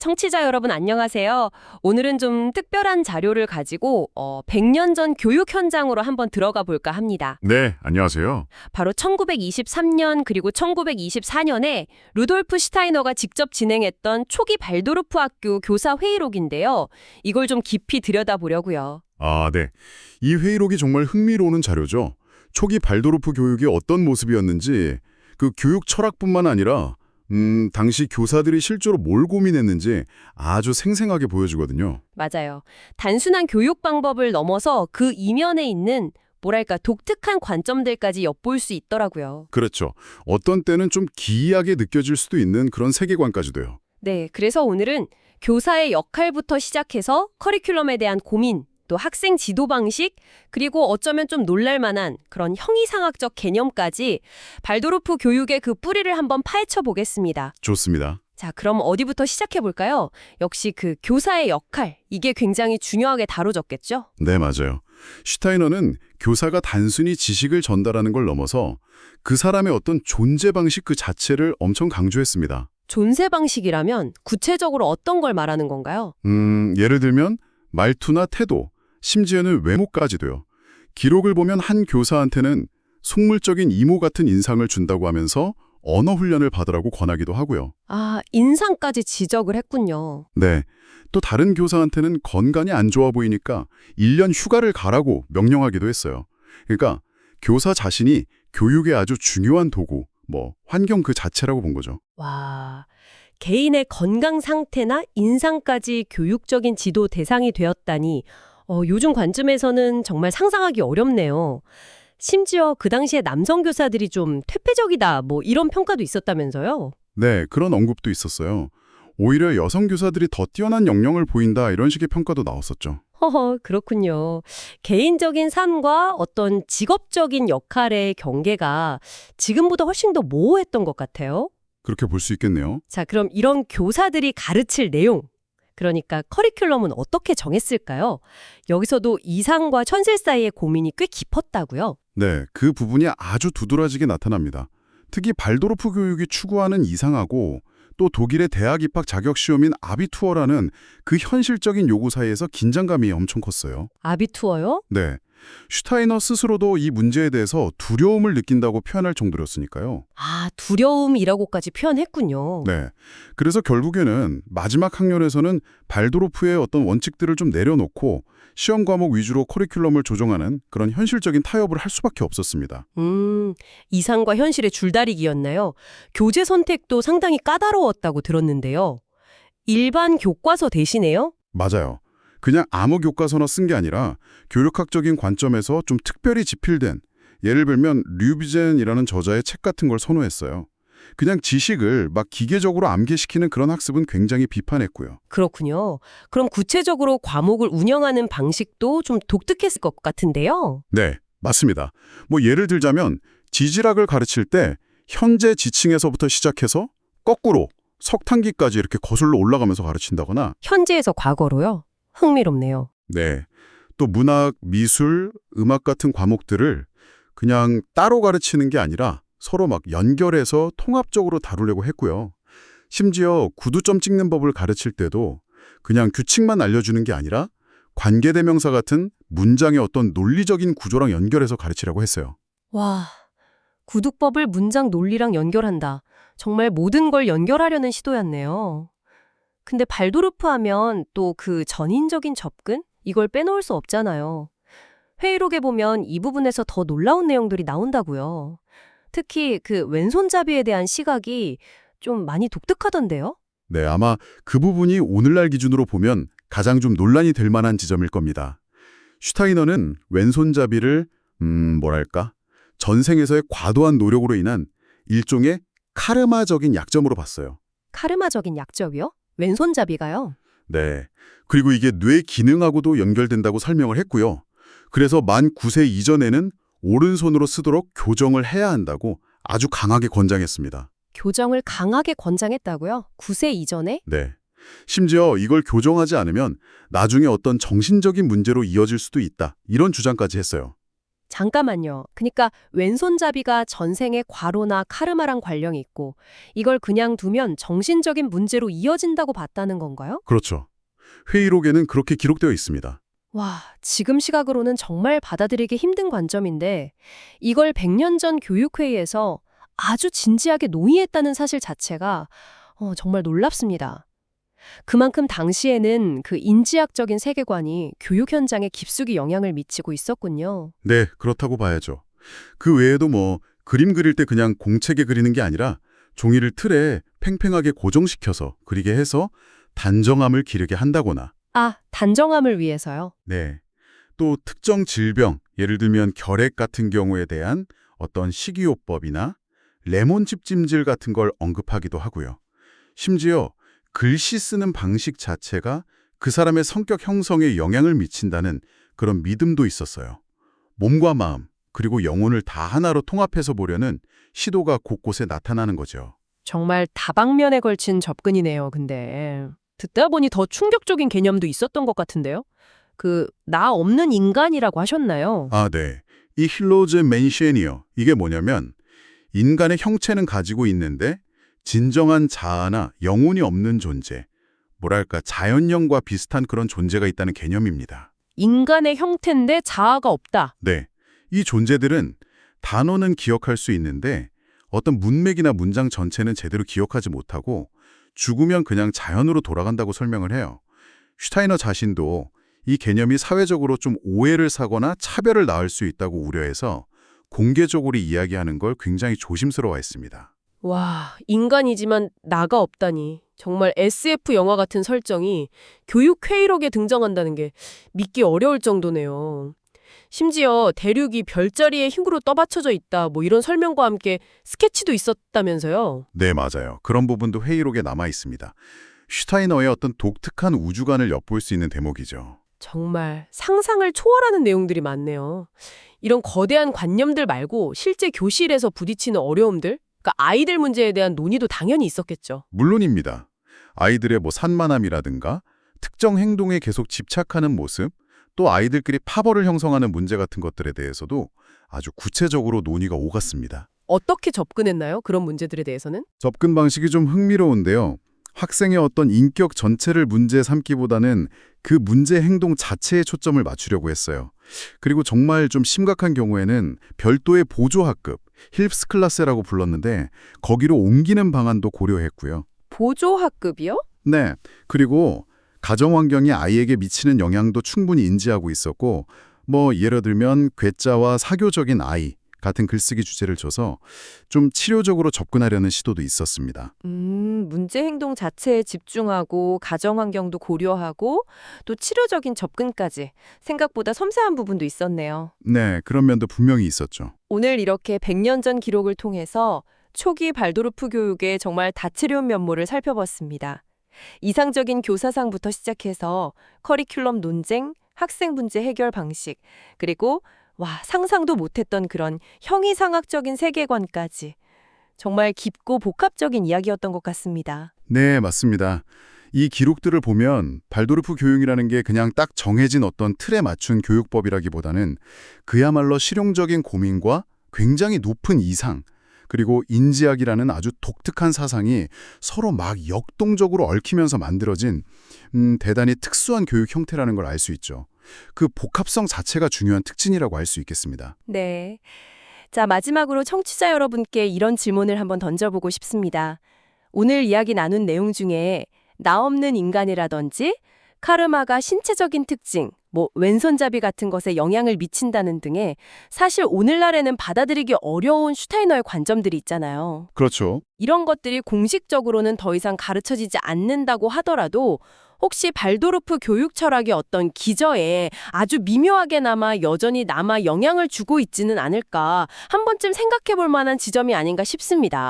청취자 여러분 안녕하세요. 오늘은 좀 특별한 자료를 가지고 100년 전 교육 현장으로 한번 들어가 볼까 합니다. 네, 안녕하세요. 바로 1923년 그리고 1924년에 루돌프 슈타이너가 직접 진행했던 초기 발도르프 학교 교사 회의록인데요. 이걸 좀 깊이 들여다보려고요. 아, 네. 이 회의록이 정말 흥미로운 자료죠. 초기 발도르프 교육이 어떤 모습이었는지, 그 교육 철학뿐만 아니라 당시 교사들이 실제로 뭘 고민했는지 아주 생생하게 보여주거든요. 맞아요. 단순한 교육 방법을 넘어서 그 이면에 있는 뭐랄까 독특한 관점들까지 엿볼 수 있더라고요. 그렇죠. 어떤 때는 좀 기이하게 느껴질 수도 있는 그런 세계관까지도요. 네, 그래서 오늘은 교사의 역할부터 시작해서 커리큘럼에 대한 고민, 또 학생 지도 방식, 그리고 어쩌면 좀 놀랄만한 그런 형이상학적 개념까지 발도르프 교육의 그 뿌리를 한번 파헤쳐 보겠습니다. 좋습니다. 자, 그럼 어디부터 시작해 볼까요? 역시 그 교사의 역할, 이게 굉장히 중요하게 다뤄졌겠죠? 네, 맞아요. 슈타이너는 교사가 단순히 지식을 전달하는 걸 넘어서 그 사람의 어떤 존재 방식 그 자체를 엄청 강조했습니다. 존재 방식이라면 구체적으로 어떤 걸 말하는 건가요? 예를 들면 말투나 태도, 심지어는 외모까지도요. 기록을 보면 한 교사한테는 속물적인 이모 같은 인상을 준다고 하면서 언어 훈련을 받으라고 권하기도 하고요. 아, 인상까지 지적을 했군요. 네, 또 다른 교사한테는 건강이 안 좋아 보이니까 1년 휴가를 가라고 명령하기도 했어요. 그러니까 교사 자신이 교육의 아주 중요한 도구, 환경 그 자체라고 본 거죠. 와, 개인의 건강 상태나 인상까지 교육적인 지도 대상이 되었다니 요즘 관점에서는 정말 상상하기 어렵네요. 심지어 그 당시에 남성 교사들이 좀 퇴폐적이다 이런 평가도 있었다면서요? 네, 그런 언급도 있었어요. 오히려 여성 교사들이 더 뛰어난 역량을 보인다 이런 식의 평가도 나왔었죠. 허허, 그렇군요. 개인적인 삶과 어떤 직업적인 역할의 경계가 지금보다 훨씬 더 모호했던 것 같아요. 그렇게 볼 수 있겠네요. 자, 그럼 이런 교사들이 가르칠 내용, 그러니까 커리큘럼은 어떻게 정했을까요? 여기서도 이상과 현실 사이의 고민이 꽤 깊었다고요? 네, 그 부분이 아주 두드러지게 나타납니다. 특히 발도르프 교육이 추구하는 이상하고 또 독일의 대학 입학 자격 시험인 아비투어라는 그 현실적인 요구 사이에서 긴장감이 엄청 컸어요. 아비투어요? 네, 슈타이너 스스로도 이 문제에 대해서 두려움을 느낀다고 표현할 정도였으니까요. 아, 두려움이라고까지 표현했군요. 네, 그래서 결국에는 마지막 학년에서는 발도르프의 어떤 원칙들을 좀 내려놓고 시험 과목 위주로 커리큘럼을 조정하는 그런 현실적인 타협을 할 수밖에 없었습니다. 이상과 현실의 줄다리기였나요? 교재 선택도 상당히 까다로웠다고 들었는데요. 일반 교과서 대신에요? 맞아요. 그냥 아무 교과서나 쓴 게 아니라 교육학적인 관점에서 좀 특별히 집필된, 예를 들면 류비젠이라는 저자의 책 같은 걸 선호했어요. 그냥 지식을 막 기계적으로 암기시키는 그런 학습은 굉장히 비판했고요. 그렇군요. 그럼 구체적으로 과목을 운영하는 방식도 좀 독특했을 것 같은데요. 네, 맞습니다. 예를 들자면 지질학을 가르칠 때 현재 지층에서부터 시작해서 거꾸로 석탄기까지 이렇게 거슬러 올라가면서 가르친다거나, 현재에서 과거로요? 흥미롭네요. 네, 또 문학, 미술, 음악 같은 과목들을 그냥 따로 가르치는 게 아니라 서로 막 연결해서 통합적으로 다루려고 했고요. 심지어 구두점 찍는 법을 가르칠 때도 그냥 규칙만 알려주는 게 아니라 관계대명사 같은 문장의 어떤 논리적인 구조랑 연결해서 가르치려고 했어요. 와, 구두법을 문장 논리랑 연결한다. 정말 모든 걸 연결하려는 시도였네요. 근데 발도르프 하면 또 그 전인적인 접근? 이걸 빼놓을 수 없잖아요. 회의록에 보면 이 부분에서 더 놀라운 내용들이 나온다고요. 특히 그 왼손잡이에 대한 시각이 좀 많이 독특하던데요? 네, 아마 그 부분이 오늘날 기준으로 보면 가장 좀 논란이 될 만한 지점일 겁니다. 슈타이너는 왼손잡이를 전생에서의 과도한 노력으로 인한 일종의 카르마적인 약점으로 봤어요. 카르마적인 약점이요? 왼손잡이가요? 네, 그리고 이게 뇌 기능하고도 연결된다고 설명을 했고요. 그래서 만 9세 이전에는 오른손으로 쓰도록 교정을 해야 한다고 아주 강하게 권장했습니다. 교정을 강하게 권장했다고요? 9세 이전에? 네. 심지어 이걸 교정하지 않으면 나중에 어떤 정신적인 문제로 이어질 수도 있다. 이런 주장까지 했어요. 잠깐만요. 그러니까 왼손잡이가 전생에 과로나 카르마랑 관련이 있고 이걸 그냥 두면 정신적인 문제로 이어진다고 봤다는 건가요? 그렇죠. 회의록에는 그렇게 기록되어 있습니다. 와, 지금 시각으로는 정말 받아들이기 힘든 관점인데 이걸 100년 전 교육회의에서 아주 진지하게 논의했다는 사실 자체가 정말 놀랍습니다. 그만큼 당시에는 그 인지학적인 세계관이 교육 현장에 깊숙이 영향을 미치고 있었군요. 네, 그렇다고 봐야죠. 그 외에도 그림 그릴 때 그냥 공책에 그리는 게 아니라 종이를 틀에 팽팽하게 고정시켜서 그리게 해서 단정함을 기르게 한다거나 아, 단정함을 위해서요? 네. 또 특정 질병, 예를 들면 결핵 같은 경우에 대한 어떤 식이요법이나 레몬즙 찜질 같은 걸 언급하기도 하고요. 심지어 글씨 쓰는 방식 자체가 그 사람의 성격 형성에 영향을 미친다는 그런 믿음도 있었어요. 몸과 마음, 그리고 영혼을 다 하나로 통합해서 보려는 시도가 곳곳에 나타나는 거죠. 정말 다방면에 걸친 접근이네요, 근데. 듣다 보니 더 충격적인 개념도 있었던 것 같은데요? 나 없는 인간이라고 하셨나요? 아, 네. 이 힐로즈 맨시니어, 이게 뭐냐면 인간의 형체는 가지고 있는데 진정한 자아나 영혼이 없는 존재, 뭐랄까 자연령과 비슷한 그런 존재가 있다는 개념입니다. 인간의 형태인데 자아가 없다. 네. 이 존재들은 단어는 기억할 수 있는데 어떤 문맥이나 문장 전체는 제대로 기억하지 못하고 죽으면 그냥 자연으로 돌아간다고 설명을 해요. 슈타이너 자신도 이 개념이 사회적으로 좀 오해를 사거나 차별을 낳을 수 있다고 우려해서 공개적으로 이야기하는 걸 굉장히 조심스러워했습니다. 와, 인간이지만 나가 없다니. 정말 SF 영화 같은 설정이 교육 회의록에 등장한다는 게 믿기 어려울 정도네요. 심지어 대륙이 별자리의 힘으로 떠받쳐져 있다, 이런 설명과 함께 스케치도 있었다면서요. 네, 맞아요. 그런 부분도 회의록에 남아 있습니다. 슈타이너의 어떤 독특한 우주관을 엿볼 수 있는 대목이죠. 정말 상상을 초월하는 내용들이 많네요. 이런 거대한 관념들 말고 실제 교실에서 부딪히는 어려움들, 그러니까 아이들 문제에 대한 논의도 당연히 있었겠죠. 물론입니다. 아이들의 산만함이라든가 특정 행동에 계속 집착하는 모습, 또 아이들끼리 파벌을 형성하는 문제 같은 것들에 대해서도 아주 구체적으로 논의가 오갔습니다. 어떻게 접근했나요? 그런 문제들에 대해서는? 접근 방식이 좀 흥미로운데요. 학생의 어떤 인격 전체를 문제 삼기보다는 그 문제 행동 자체에 초점을 맞추려고 했어요. 그리고 정말 좀 심각한 경우에는 별도의 보조학급, 힐프스 클래스라고 불렀는데 거기로 옮기는 방안도 고려했고요. 보조학급이요? 네, 그리고 가정환경이 아이에게 미치는 영향도 충분히 인지하고 있었고 예를 들면 괴짜와 사교적인 아이 같은 글쓰기 주제를 줘서 좀 치료적으로 접근하려는 시도도 있었습니다. 문제 행동 자체에 집중하고 가정 환경도 고려하고 또 치료적인 접근까지 생각보다 섬세한 부분도 있었네요. 네, 그런 면도 분명히 있었죠. 오늘 이렇게 100년 전 기록을 통해서 초기 발도르프 교육의 정말 다채로운 면모를 살펴봤습니다. 이상적인 교사상부터 시작해서 커리큘럼 논쟁, 학생 문제 해결 방식, 그리고 상상도 못했던 그런 형이상학적인 세계관까지 정말 깊고 복합적인 이야기였던 것 같습니다. 네, 맞습니다. 이 기록들을 보면 발도르프 교육이라는 게 그냥 딱 정해진 어떤 틀에 맞춘 교육법이라기보다는 그야말로 실용적인 고민과 굉장히 높은 이상, 그리고 인지학이라는 아주 독특한 사상이 서로 막 역동적으로 얽히면서 만들어진 대단히 특수한 교육 형태라는 걸 알 수 있죠. 그 복합성 자체가 중요한 특징이라고 할 수 있겠습니다. 네. 자, 마지막으로 청취자 여러분께 이런 질문을 한번 던져보고 싶습니다. 오늘 이야기 나눈 내용 중에 나 없는 인간이라든지 카르마가 신체적인 특징, 왼손잡이 같은 것에 영향을 미친다는 등의 사실 오늘날에는 받아들이기 어려운 슈타이너의 관점들이 있잖아요. 그렇죠. 이런 것들이 공식적으로는 더 이상 가르쳐지지 않는다고 하더라도 혹시 발도르프 교육 철학의 어떤 기저에 아주 미묘하게나마 여전히 남아 영향을 주고 있지는 않을까 한 번쯤 생각해 볼 만한 지점이 아닌가 싶습니다.